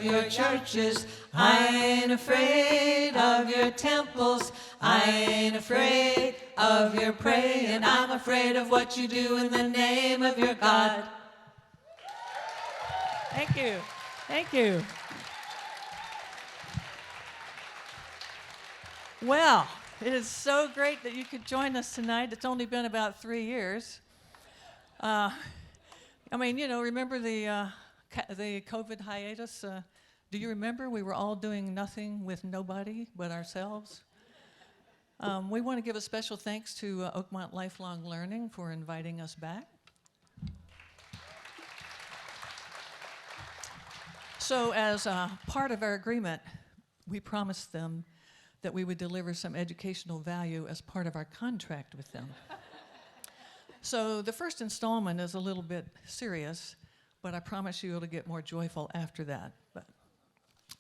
your churches. I ain't afraid of your temples. I ain't afraid of your praying. I'm afraid of what you do in the name of your God. Thank you. Thank you. Well, it is so great that you could join us tonight. It's only been about 3 years. Remember the COVID hiatus? Do you remember we were all doing nothing with nobody but ourselves? We want to give a special thanks to Oakmont Lifelong Learning for inviting us back. So as part of our agreement, we promised them that we would deliver some educational value as part of our contract with them. So the first installment is a little bit serious, but I promise you it'll get more joyful after that. But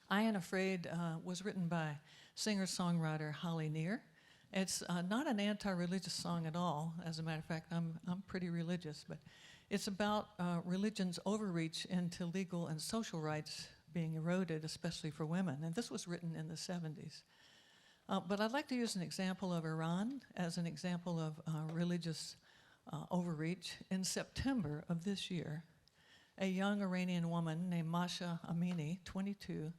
I Ain't Afraid was written by singer-songwriter Holly Near. It's not an anti-religious song at all. As a matter of fact, I'm pretty religious, but it's about religion's overreach into legal and social rights being eroded, especially for women. And this was written in the 70s. But I'd like to use an example of Iran as an example of religious overreach. In September of this year, a young Iranian woman named Masha Amini, 22,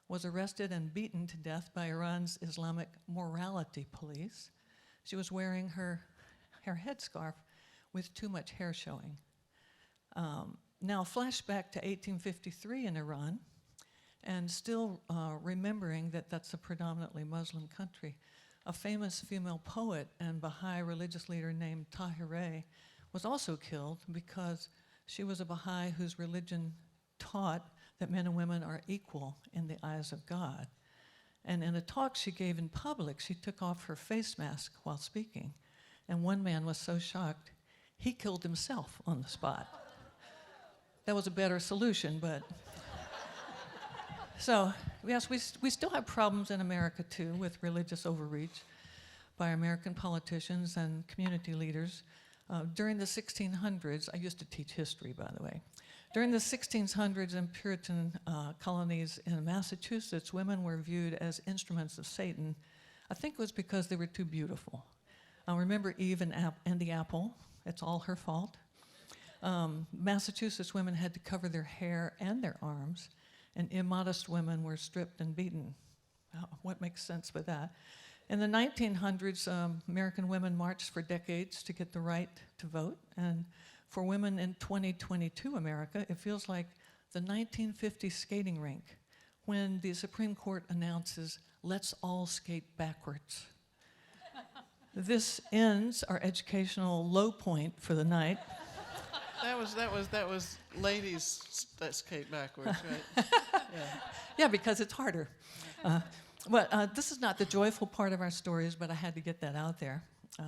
was arrested and beaten to death by Iran's Islamic morality police. She was wearing her headscarf with too much hair showing. Now, flashback to 1853 in Iran, and still remembering that that's a predominantly Muslim country. A famous female poet and Baha'i religious leader named Tahirih was also killed because she was a Baha'i whose religion taught that men and women are equal in the eyes of God. And in a talk she gave in public, she took off her face mask while speaking. And one man was so shocked, he killed himself on the spot. That was a better solution, but... So, yes, we still have problems in America, too, with religious overreach by American politicians and community leaders. During the 1600s, I used to teach history, by the way. During the 1600s in Puritan colonies in Massachusetts, women were viewed as instruments of Satan. I think it was because they were too beautiful. Remember Eve and the apple? It's all her fault. Massachusetts women had to cover their hair and their arms, and immodest women were stripped and beaten. What makes sense with that? In the 1900s, American women marched for decades to get the right to vote, and for women in 2022 America, it feels like the 1950 skating rink when the Supreme Court announces, let's all skate backwards. This ends our educational low point for the night. That was ladies that skate backwards, right? Yeah, because it's harder. This is not the joyful part of our stories, but I had to get that out there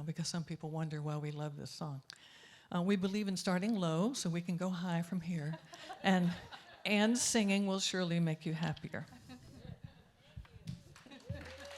because some people wonder why we love this song. We believe in starting low so we can go high from here, and singing will surely make you happier.